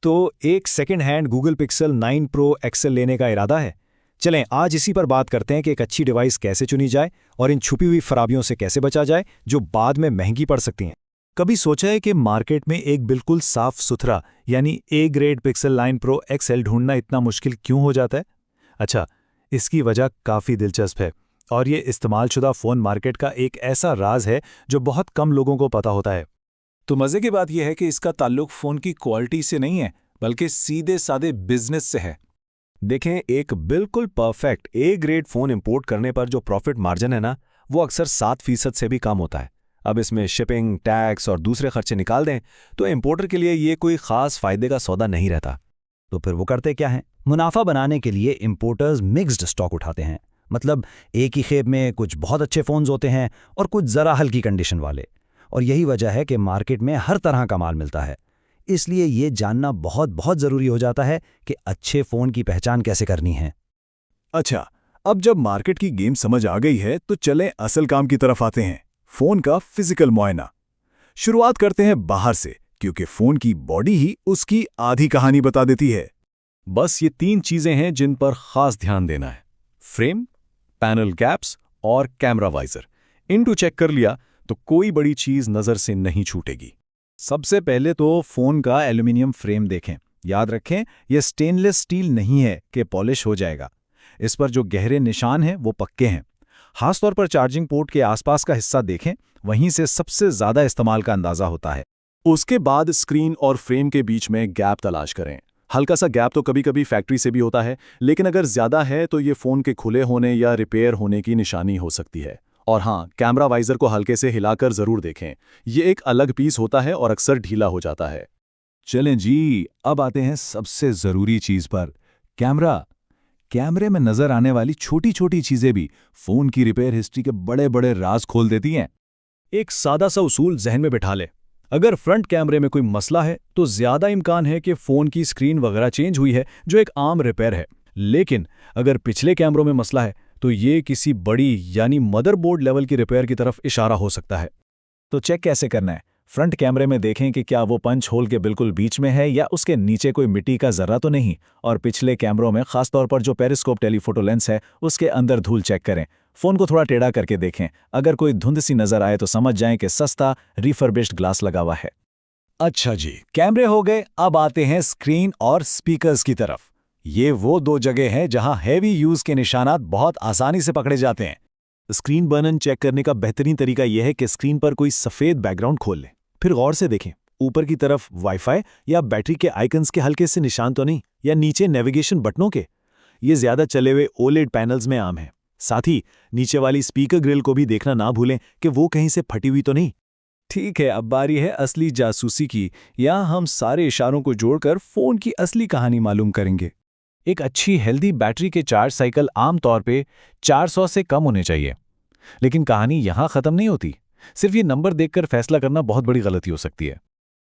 तो एक second hand Google Pixel 9 pro XL लेने का इरादा है। चलें आज इसी पर बात करते हैं कि एक अच्छी डिवाइस कैसे चुनी जाए और इन छुपी हुई खराबियों से कैसे बचा जाए जो बाद में महंगी पड़ सकती हैं। कभी सोचा है कि मार्केट में एक बिल्कुल साफ सुथरा यानी A grade pixel 9 pro XL ढूंढना इतना मुश्किल क्यों हो जाता है? अच्छा, इसकी वजह काफ़ी दिलचस्प है और ये इस्तेमालशुदा फ़ोन मार्केट का एक ऐसा राज है जो बहुत कम लोगों को पता होता है। तो मज़े की बात यह है कि इसका ताल्लुक फ़ोन की क्वालिटी से नहीं है बल्कि सीधे साधे बिजनेस से है। देखें, एक बिल्कुल perfect A grade phone import करने पर जो प्रॉफिट मार्जिन है ना, वो अक्सर 7% से भी कम होता है। अब इसमें शिपिंग, टैक्स और दूसरे खर्चे निकाल दें तो इंपोर्टर के लिए ये कोई खास फायदे का सौदा नहीं रहता। तो फिर वो करते क्या हैं? मुनाफा बनाने के लिए इंपोर्टर्स मिक्स्ड स्टॉक उठाते हैं। मतलब एक ही खेप में कुछ बहुत अच्छे फ़ोन्स होते हैं और कुछ ज़रा हल्की कंडीशन वाले। और यही वजह है कि मार्केट में हर तरह का माल मिलता है। इसलिए ये जानना बहुत बहुत ज़रूरी हो जाता है कि अच्छे फ़ोन की पहचान कैसे करनी है। अच्छा, अब जब मार्केट की गेम समझ आ गई है तो चलें असल काम की तरफ आते हैं, फ़ोन का फिजिकल मुआयना। शुरुआत करते हैं बाहर से, क्योंकि फ़ोन की बॉडी ही उसकी आधी कहानी बता देती है। बस ये 3 चीज़ें हैं जिन पर खास ध्यान देना है: फ्रेम, पैनल कैप्स और कैमरा वाइजर। इनको चेक कर लिया तो कोई बड़ी चीज़ नज़र से नहीं छूटेगी। सबसे पहले तो फ़ोन का एल्यूमिनियम फ्रेम देखें। याद रखें, यह स्टेनलेस स्टील नहीं है कि पॉलिश हो जाएगा। इस पर जो गहरे निशान हैं वो पक्के हैं। खासतौर पर चार्जिंग पोर्ट के आसपास का हिस्सा देखें, वहीं से सबसे ज़्यादा इस्तेमाल का अंदाज़ा होता है। उसके बाद स्क्रीन और फ्रेम के बीच में गैप तलाश करें। हल्का सा गैप तो कभी कभी फैक्ट्री से भी होता है, लेकिन अगर ज़्यादा है तो ये फ़ोन के खुले होने या रिपेयर होने की निशानी हो सकती है। और हाँ, कैमरा वाइजर को हल्के से हिलाकर ज़रूर देखें। ये एक अलग पीस होता है और अक्सर ढीला हो जाता है। चलें जी, अब आते हैं सबसे ज़रूरी चीज़ पर, कैमरा। कैमरे में नज़र आने वाली छोटी छोटी चीज़ें भी फ़ोन की रिपेयर हिस्ट्री के बड़े बड़े राज खोल देती हैं। एक सादा सा उसूल जहन में बिठा ले। अगर फ्रंट कैमरे में कोई मसला है तो ज़्यादा इम्कान है कि फ़ोन की स्क्रीन वगैरह चेंज हुई है, जो एक आम रिपेयर है। लेकिन अगर पिछले कैमरों में मसला है तो ये किसी बड़ी यानी मदरबोर्ड लेवल की रिपेयर की तरफ इशारा हो सकता है। तो चेक कैसे करना है? फ्रंट कैमरे में देखें कि क्या वो पंच होल के बिल्कुल बीच में है या उसके नीचे कोई मिट्टी का जर्रा तो नहीं। और पिछले कैमरों में खासतौर पर जो पेरिस्कोप टेलीफोटो लेंस है उसके अंदर धूल चेक करें। फ़ोन को थोड़ा टेढ़ा करके देखें। अगर कोई धुंध सी नज़र आए तो समझ जाएं कि सस्ता रिफर्बिश्ड ग्लास लगा हुआ है। अच्छा जी, कैमरे हो गए, अब आते हैं स्क्रीन और स्पीकर्स की तरफ। ये वो दो जगह हैं जहां हैवी यूज़ के निशानात बहुत आसानी से पकड़े जाते हैं। स्क्रीन बर्नन चेक करने का बेहतरीन तरीका यह है कि स्क्रीन पर कोई सफ़ेद बैकग्राउंड खोल लें। फिर गौर से देखें, ऊपर की तरफ वाईफाई या बैटरी के आइकन्स के हल्के से निशान तो नहीं, या नीचे नेविगेशन बटनों के। ये ज़्यादा चले हुए ओलेड पैनल्स में आम है। साथ ही नीचे वाली स्पीकर ग्रिल को भी देखना ना भूलें कि वो कहीं से फटी हुई तो नहीं। ठीक है, अब बारी है असली जासूसी की। यहाँ हम सारे इशारों को जोड़कर फ़ोन की असली कहानी मालूम करेंगे। एक अच्छी हेल्दी बैटरी के चार्ज साइकिल आम तौर पे 400 से कम होने चाहिए। लेकिन कहानी यहाँ ख़त्म नहीं होती। सिर्फ ये नंबर देखकर फैसला करना बहुत बड़ी गलती हो सकती है।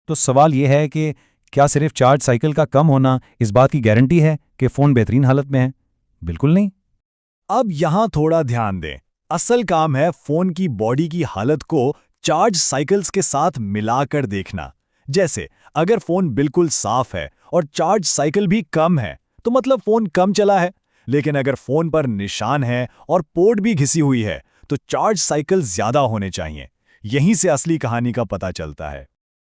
तो सवाल ये है कि क्या सिर्फ चार्ज साइकिल का कम होना इस बात की गारंटी है कि फ़ोन बेहतरीन हालत में है? बिल्कुल नहीं। अब यहाँ थोड़ा ध्यान दें। असल काम है फ़ोन की बॉडी की हालत को चार्ज साइकिल्स के साथ मिलाकर देखना। जैसे अगर फ़ोन बिल्कुल साफ है और चार्ज साइकिल भी कम है तो मतलब फ़ोन कम चला है। लेकिन अगर फ़ोन पर निशान है और पोर्ट भी घिसी हुई है तो चार्ज साइकिल ज़्यादा होने चाहिए। यहीं से असली कहानी का पता चलता है।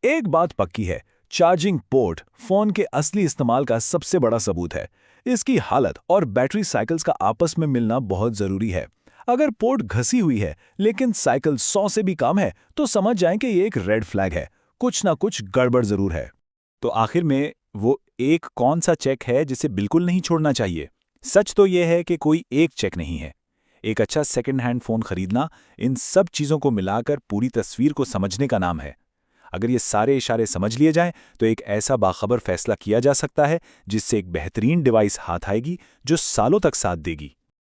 एक बात पक्की है, चार्जिंग पोर्ट फ़ोन के असली इस्तेमाल का सबसे बड़ा सबूत है। इसकी हालत और बैटरी साइकिल्स का आपस में मिलना बहुत ज़रूरी है। अगर पोर्ट घसी हुई है लेकिन साइकिल 100 से भी कम है तो समझ जाएं कि ये एक रेड फ्लैग है, कुछ ना कुछ गड़बड़ ज़रूर है। तो आखिर में वो एक कौन सा चेक है जिसे बिल्कुल नहीं छोड़ना चाहिए? सच तो यह है कि कोई एक चेक नहीं है। एक अच्छा सेकंड हैंड फ़ोन खरीदना इन सब चीज़ों को मिलाकर पूरी तस्वीर को समझने का नाम है। अगर ये सारे इशारे समझ लिए जाएं तो एक ऐसा बाखबर फैसला किया जा सकता है जिससे एक बेहतरीन डिवाइस हाथ आएगी जो सालों तक साथ देगी।